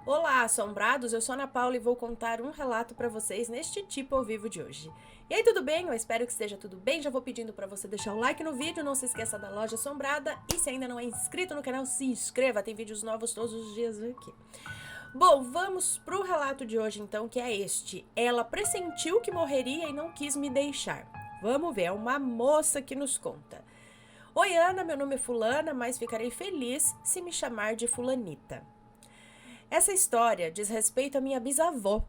Olá, assombrados! Eu sou a Ana Paula e vou contar um relato para vocês neste tipo ao vivo de hoje. E aí, tudo bem? Eu espero que esteja tudo bem. Já vou pedindo para você deixar o like no vídeo, não se esqueça da loja assombrada e se ainda não é inscrito no canal, se inscreva, tem vídeos novos todos os dias aqui. Bom, vamos pro relato de hoje então, que é este. Ela pressentiu que morreria e não quis me deixar. Vamos ver, é uma moça que nos conta. Oi, Ana, meu nome é Fulana, mas ficarei feliz se me chamar de Fulanita. Essa história diz respeito à minha bisavó,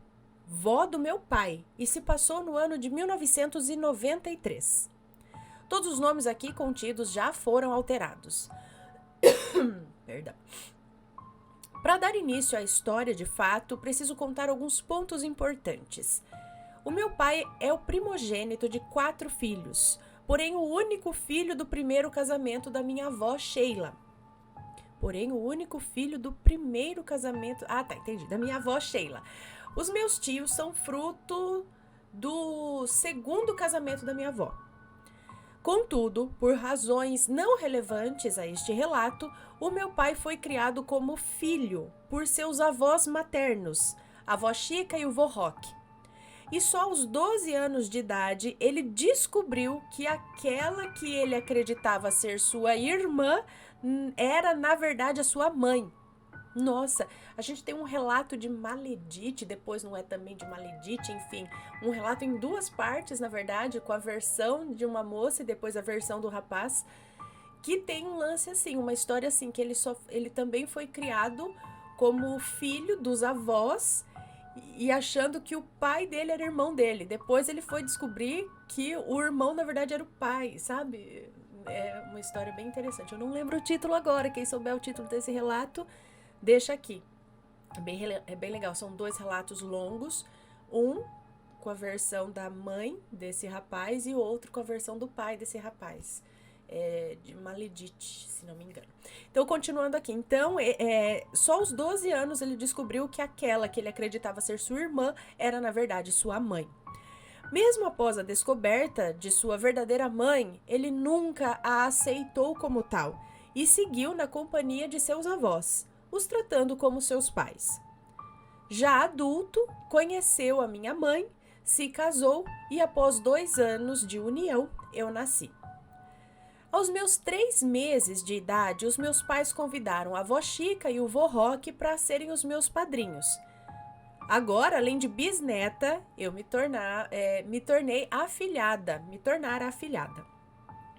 vó do meu pai, e se passou no ano de 1993. Todos os nomes aqui contidos já foram alterados. Perdão. Para dar início à história de fato, preciso contar alguns pontos importantes. O meu pai é o primogênito de 4 filhos, porém o único filho do primeiro casamento da minha avó Sheila. Da minha avó Sheila. Os meus tios são fruto do segundo casamento da minha avó. Contudo, por razões não relevantes a este relato, o meu pai foi criado como filho por seus avós maternos, a avó Chica e o vô Roque. E só aos 12 anos de idade ele descobriu que aquela que ele acreditava ser sua irmã era, na verdade, a sua mãe. Nossa, a gente tem um relato de Maledite, depois não é também de Maledite, enfim, um relato em 2 partes, na verdade, com a versão de uma moça e depois a versão do rapaz, que tem um lance assim, uma história assim, que ele também foi criado como filho dos avós e achando que o pai dele era irmão dele. Depois ele foi descobrir que o irmão, na verdade, era o pai, sabe? É uma história bem interessante. Eu não lembro o título agora, quem souber o título desse relato, deixa aqui. É bem legal, são 2 relatos longos, um com a versão da mãe desse rapaz e o outro com a versão do pai desse rapaz. De Maledite, se não me engano. Então, continuando aqui. Então, só aos 12 anos ele descobriu que aquela que ele acreditava ser sua irmã era, na verdade, sua mãe. Mesmo após a descoberta de sua verdadeira mãe, ele nunca a aceitou como tal e seguiu na companhia de seus avós, os tratando como seus pais. Já adulto, conheceu a minha mãe, se casou e após 2 anos de união, eu nasci. Aos meus 3 meses de idade, os meus pais convidaram a avó Chica e o vô Roque para serem os meus padrinhos. Agora, além de bisneta, eu me tornar afilhada.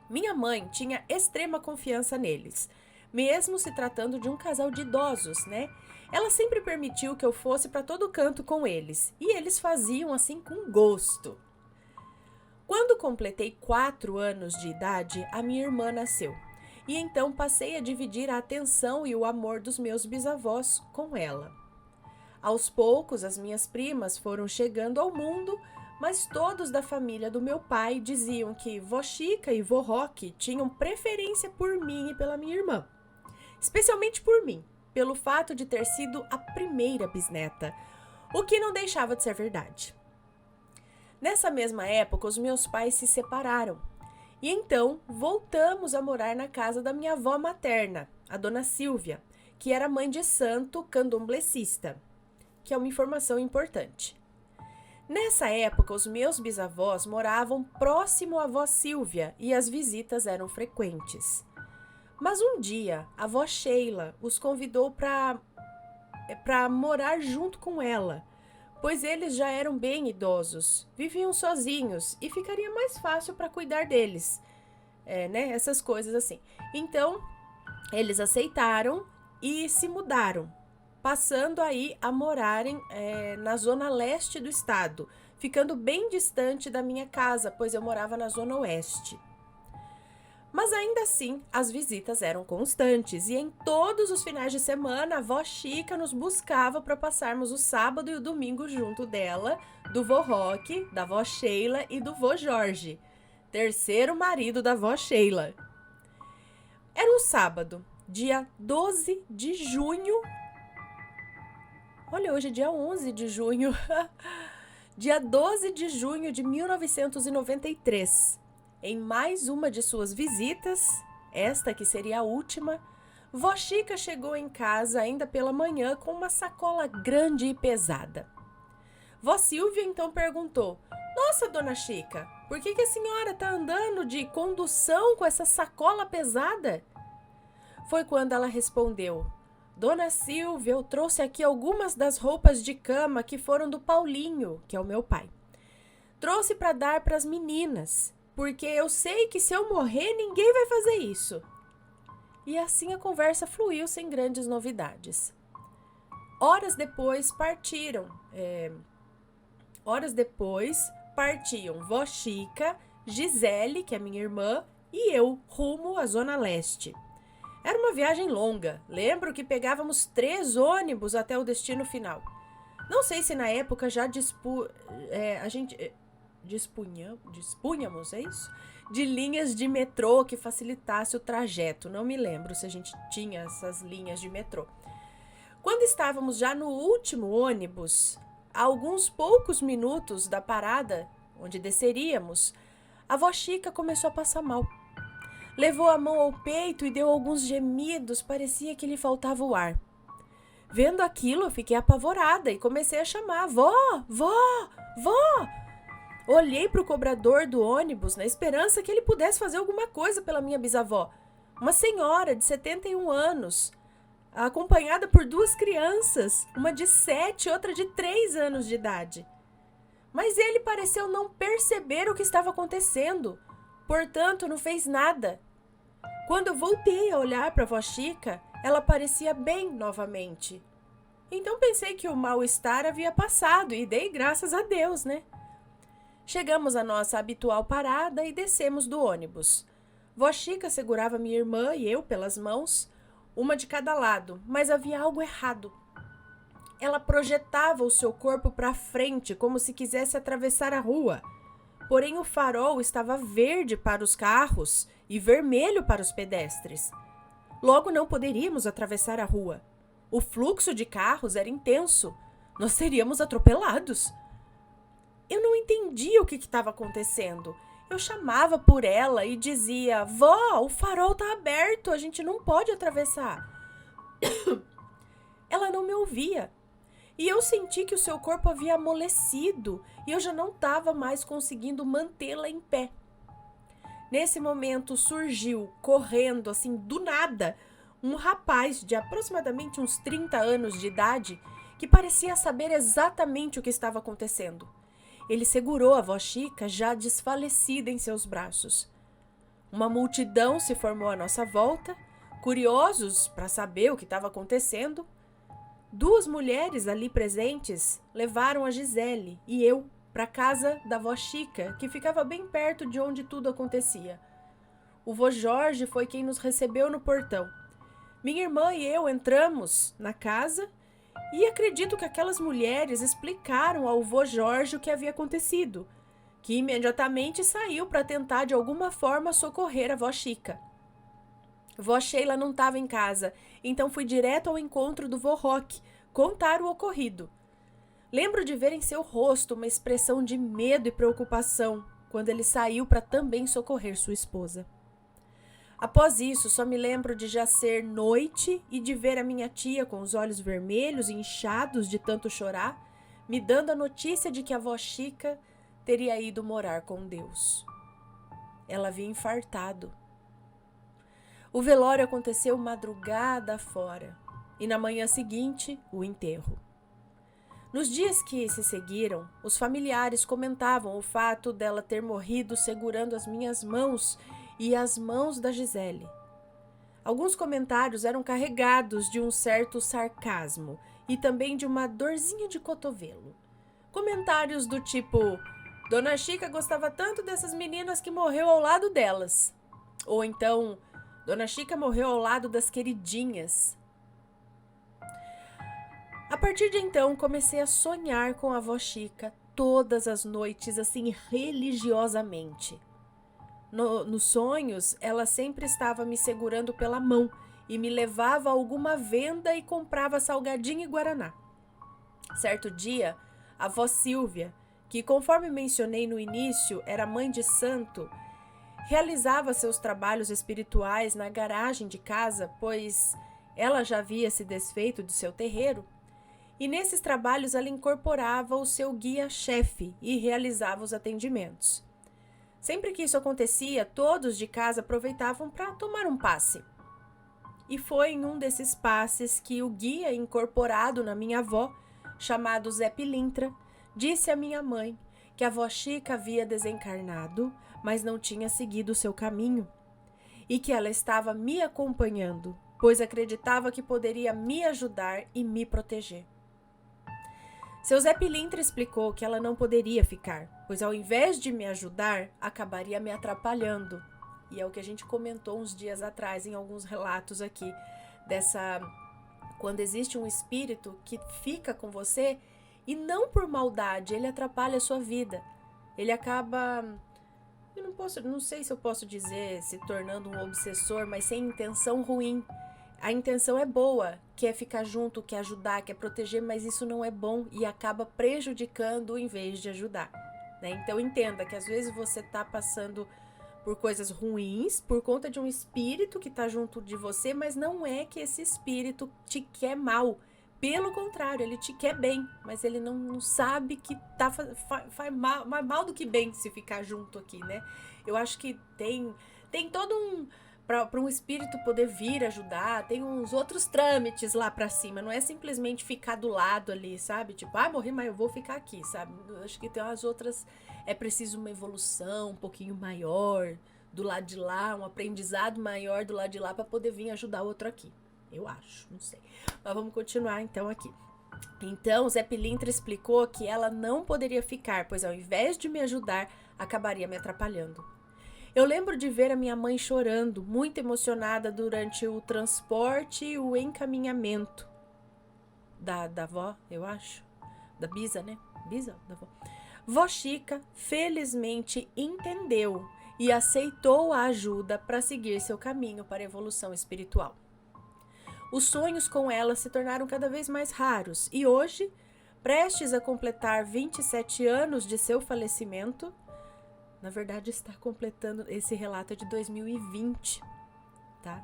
Minha mãe tinha extrema confiança neles, mesmo se tratando de um casal de idosos, né? Ela sempre permitiu que eu fosse para todo canto com eles, e eles faziam assim com gosto. Quando completei 4 anos de idade, a minha irmã nasceu, e então passei a dividir a atenção e o amor dos meus bisavós com ela. Aos poucos, as minhas primas foram chegando ao mundo, mas todos da família do meu pai diziam que vó Chica e vô Roque tinham preferência por mim e pela minha irmã. Especialmente por mim, pelo fato de ter sido a primeira bisneta, o que não deixava de ser verdade. Nessa mesma época, os meus pais se separaram, e então voltamos a morar na casa da minha avó materna, a dona Silvia, que era mãe de santo candomblecista, que é uma informação importante. Nessa época, os meus bisavós moravam próximo à avó Silvia e as visitas eram frequentes. Mas um dia, a avó Sheila os convidou para morar junto com ela, pois eles já eram bem idosos, viviam sozinhos e ficaria mais fácil para cuidar deles, essas coisas assim. Então, eles aceitaram e se mudaram, passando aí a morarem na zona leste do estado, ficando bem distante da minha casa, pois eu morava na zona oeste. Mas ainda assim, as visitas eram constantes e em todos os finais de semana a avó Chica nos buscava para passarmos o sábado e o domingo junto dela, do vô Roque, da avó Sheila e do vô Jorge, terceiro marido da avó Sheila. Era um sábado, dia 12 de junho. Olha, hoje é dia 11 de junho. Dia 12 de junho de 1993. Em mais uma de suas visitas, esta que seria a última, Vó Chica chegou em casa ainda pela manhã com uma sacola grande e pesada. Vó Silvia então perguntou: Nossa, dona Chica, por que a senhora está andando de condução com essa sacola pesada? Foi quando ela respondeu: Dona Silvia, eu trouxe aqui algumas das roupas de cama que foram do Paulinho, que é o meu pai. Trouxe para dar para as meninas, porque eu sei que se eu morrer ninguém vai fazer isso. E assim a conversa fluiu sem grandes novidades. Horas depois partiam Vó Chica, Gisele, que é minha irmã, e eu, rumo à Zona Leste. Era uma viagem longa. Lembro que pegávamos 3 ônibus até o destino final. Não sei se na época já dispunhamos, é isso? De linhas de metrô que facilitasse o trajeto. Não me lembro se a gente tinha essas linhas de metrô. Quando estávamos já no último ônibus, a alguns poucos minutos da parada, onde desceríamos, a vó Chica começou a passar mal. Levou a mão ao peito e deu alguns gemidos, parecia que lhe faltava o ar. Vendo aquilo, eu fiquei apavorada e comecei a chamar: Vó, vó, vó! Olhei para o cobrador do ônibus na esperança que ele pudesse fazer alguma coisa pela minha bisavó, uma senhora de 71 anos, acompanhada por 2 crianças, uma de 7 e outra de 3 anos de idade. Mas ele pareceu não perceber o que estava acontecendo, portanto não fez nada. Quando eu voltei a olhar para a vó Chica, ela parecia bem novamente. Então pensei que o mal-estar havia passado e dei graças a Deus, né? Chegamos à nossa habitual parada e descemos do ônibus. Vó Chica segurava minha irmã e eu pelas mãos, uma de cada lado, mas havia algo errado. Ela projetava o seu corpo para frente como se quisesse atravessar a rua. Porém, o farol estava verde para os carros e vermelho para os pedestres. Logo, não poderíamos atravessar a rua. O fluxo de carros era intenso. Nós seríamos atropelados. Eu não entendia o que estava acontecendo. Eu chamava por ela e dizia: Vó, o farol está aberto, a gente não pode atravessar. Ela não me ouvia. E eu senti que o seu corpo havia amolecido e eu já não estava mais conseguindo mantê-la em pé. Nesse momento surgiu, correndo assim do nada, um rapaz de aproximadamente uns 30 anos de idade que parecia saber exatamente o que estava acontecendo. Ele segurou a vó Chica já desfalecida em seus braços. Uma multidão se formou à nossa volta, curiosos para saber o que estava acontecendo. 2 mulheres ali presentes levaram a Gisele e eu para a casa da vó Chica, que ficava bem perto de onde tudo acontecia. O vô Jorge foi quem nos recebeu no portão. Minha irmã e eu entramos na casa e acredito que aquelas mulheres explicaram ao vô Jorge o que havia acontecido, que imediatamente saiu para tentar de alguma forma socorrer a vó Chica. Vó Sheila não estava em casa, então fui direto ao encontro do vô Roque contar o ocorrido. Lembro de ver em seu rosto uma expressão de medo e preocupação quando ele saiu para também socorrer sua esposa. Após isso, só me lembro de já ser noite e de ver a minha tia com os olhos vermelhos e inchados de tanto chorar, me dando a notícia de que a vó Chica teria ido morar com Deus. Ela havia infartado. O velório aconteceu madrugada fora e na manhã seguinte, o enterro. Nos dias que se seguiram, os familiares comentavam o fato dela ter morrido segurando as minhas mãos e as mãos da Gisele. Alguns comentários eram carregados de um certo sarcasmo e também de uma dorzinha de cotovelo. Comentários do tipo: Dona Chica gostava tanto dessas meninas que morreu ao lado delas. Ou então: Dona Chica morreu ao lado das queridinhas. A partir de então, comecei a sonhar com a vó Chica todas as noites, assim, religiosamente. Nos sonhos, ela sempre estava me segurando pela mão e me levava a alguma venda e comprava salgadinho e guaraná. Certo dia, a vó Silvia, que conforme mencionei no início era mãe de santo, realizava seus trabalhos espirituais na garagem de casa, pois ela já havia se desfeito do seu terreiro, e nesses trabalhos ela incorporava o seu guia-chefe e realizava os atendimentos. Sempre que isso acontecia, todos de casa aproveitavam para tomar um passe. E foi em um desses passes que o guia incorporado na minha avó, chamado Zé Pilintra, disse à minha mãe que a avó Chica havia desencarnado, mas não tinha seguido o seu caminho, e que ela estava me acompanhando, pois acreditava que poderia me ajudar e me proteger. Seu Zé Pilintra explicou que ela não poderia ficar, pois ao invés de me ajudar, acabaria me atrapalhando. E é o que a gente comentou uns dias atrás em alguns relatos aqui, quando existe um espírito que fica com você e não por maldade, ele atrapalha a sua vida. Ele acaba, não sei se eu posso dizer se tornando um obsessor, mas sem intenção ruim. A intenção é boa, quer ficar junto, quer ajudar, quer proteger, mas isso não é bom e acaba prejudicando em vez de ajudar, né? Então entenda que às vezes você está passando por coisas ruins por conta de um espírito que está junto de você, mas não é que esse espírito te quer mal. Pelo contrário, ele te quer bem, mas ele não sabe que faz mal do que bem se ficar junto aqui, né? Eu acho que tem todo um... Para um espírito poder vir ajudar, tem uns outros trâmites lá pra cima, não é simplesmente ficar do lado ali, sabe? Tipo, morri, mas eu vou ficar aqui, sabe? Eu acho que tem umas outras, é preciso uma evolução um pouquinho maior do lado de lá, um aprendizado maior do lado de lá pra poder vir ajudar o outro aqui. Eu acho, não sei. Mas vamos continuar então aqui. Então, Zé Pilintra explicou que ela não poderia ficar, pois ao invés de me ajudar, acabaria me atrapalhando. Eu lembro de ver a minha mãe chorando, muito emocionada durante o transporte e o encaminhamento da avó, eu acho. Da bisa, né? Bisa? Da avó. Vó Chica, felizmente, entendeu e aceitou a ajuda para seguir seu caminho para a evolução espiritual. Os sonhos com ela se tornaram cada vez mais raros e hoje, prestes a completar 27 anos de seu falecimento, na verdade, está completando, esse relato de 2020, tá?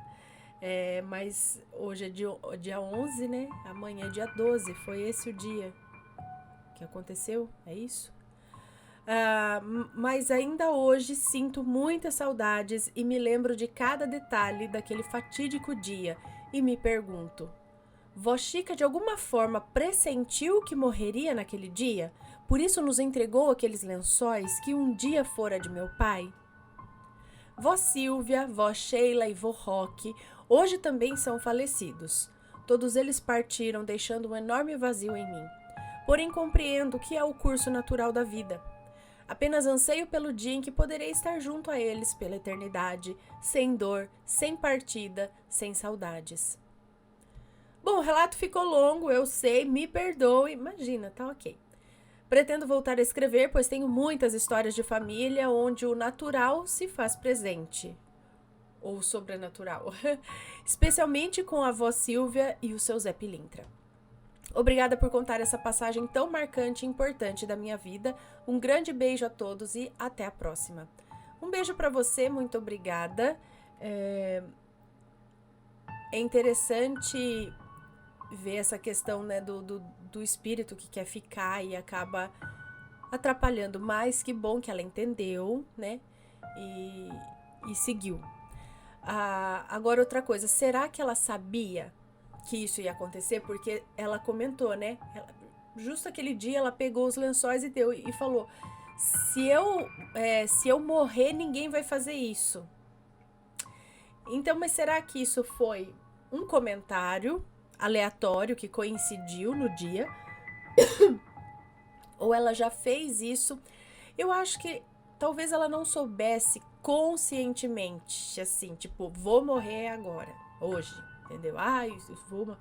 Mas hoje é dia 11, né? Amanhã é dia 12, foi esse o dia que aconteceu, é isso? Mas ainda hoje sinto muitas saudades e me lembro de cada detalhe daquele fatídico dia e me pergunto, Vó Chica de alguma forma pressentiu que morreria naquele dia? Por isso nos entregou aqueles lençóis que um dia fora de meu pai? Vó Silvia, vó Sheila e vô Roque hoje também são falecidos. Todos eles partiram, deixando um enorme vazio em mim. Porém compreendo que é o curso natural da vida. Apenas anseio pelo dia em que poderei estar junto a eles pela eternidade, sem dor, sem partida, sem saudades. Bom, o relato ficou longo, eu sei, me perdoe, imagina, tá ok. Pretendo voltar a escrever, pois tenho muitas histórias de família onde o natural se faz presente. Ou sobrenatural. Especialmente com a avó Silvia e o seu Zé Pilintra. Obrigada por contar essa passagem tão marcante e importante da minha vida. Um grande beijo a todos e até a próxima. Um beijo para você, muito obrigada. É interessante ver essa questão, né, do espírito que quer ficar e acaba atrapalhando, mas que bom que ela entendeu, né, e seguiu. Agora outra coisa, será que ela sabia que isso ia acontecer? Porque ela comentou, né, justo aquele dia ela pegou os lençóis e deu e falou, se eu morrer ninguém vai fazer isso. Então, mas será que isso foi um comentário aleatório que coincidiu no dia? Ou ela já fez isso? Eu acho que talvez ela não soubesse conscientemente, assim, tipo, vou morrer agora, hoje, entendeu? Vou...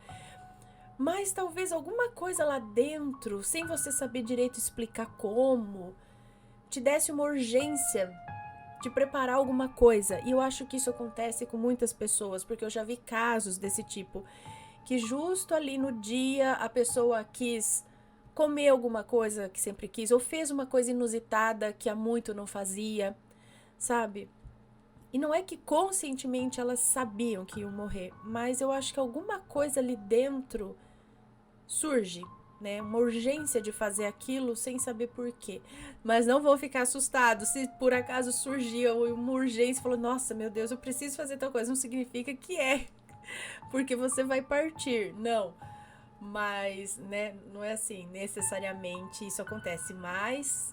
Mas talvez alguma coisa lá dentro, sem você saber direito explicar como, te desse uma urgência de preparar alguma coisa. E eu acho que isso acontece com muitas pessoas, porque eu já vi casos desse tipo, que justo ali no dia a pessoa quis comer alguma coisa que sempre quis, ou fez uma coisa inusitada que há muito não fazia, sabe? E não é que conscientemente elas sabiam que iam morrer, mas eu acho que alguma coisa ali dentro surge, né? Uma urgência de fazer aquilo sem saber por quê. Mas não vão ficar assustados se por acaso surgir uma urgência e falou: nossa, meu Deus, eu preciso fazer tal coisa. Não significa que é porque você vai partir. Não. Mas, né, não é assim, necessariamente isso acontece. Mas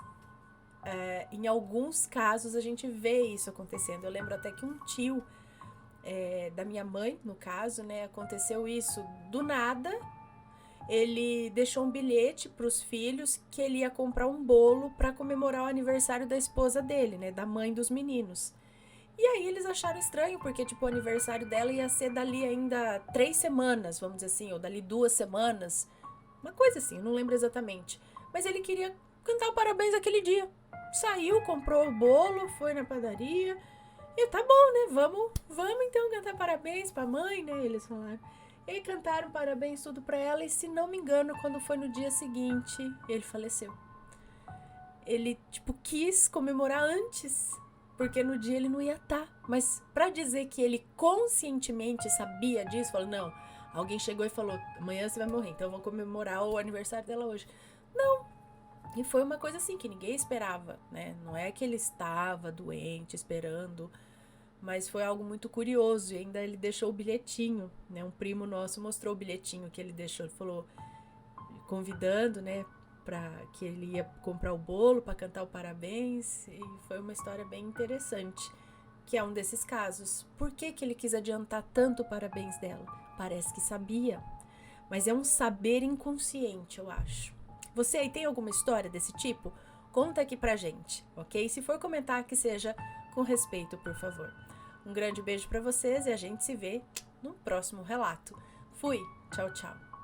em alguns casos a gente vê isso acontecendo. Eu lembro até que um tio da minha mãe, no caso, né, aconteceu isso do nada. Ele deixou um bilhete para os filhos que ele ia comprar um bolo para comemorar o aniversário da esposa dele, né, da mãe dos meninos. E aí eles acharam estranho, porque tipo, o aniversário dela ia ser dali ainda 3 semanas, vamos dizer assim, ou dali 2 semanas. Uma coisa assim, eu não lembro exatamente. Mas ele queria cantar o parabéns aquele dia. Saiu, comprou o bolo, foi na padaria. E tá bom, né? Vamos então cantar parabéns pra mãe, né? Eles falaram. E aí cantaram parabéns tudo pra ela. E se não me engano, quando foi no dia seguinte, ele faleceu. Ele, tipo, quis comemorar antes, porque no dia ele não ia estar. Mas pra dizer que ele conscientemente sabia disso, falou, não, alguém chegou e falou, amanhã você vai morrer, então vamos comemorar o aniversário dela hoje. Não. E foi uma coisa assim que ninguém esperava, né? Não é que ele estava doente, esperando, mas foi algo muito curioso. E ainda ele deixou o bilhetinho, né? Um primo nosso mostrou o bilhetinho que ele deixou. Ele falou, convidando, né? Pra que ele ia comprar o bolo para cantar o parabéns. E foi uma história bem interessante, que é um desses casos. Por que que ele quis adiantar tanto o parabéns dela? Parece que sabia, mas é um saber inconsciente, eu acho. Você aí tem alguma história desse tipo? Conta aqui pra gente, ok? Se for comentar, que seja com respeito, por favor. Um grande beijo pra vocês e a gente se vê no próximo relato. Fui! Tchau, tchau!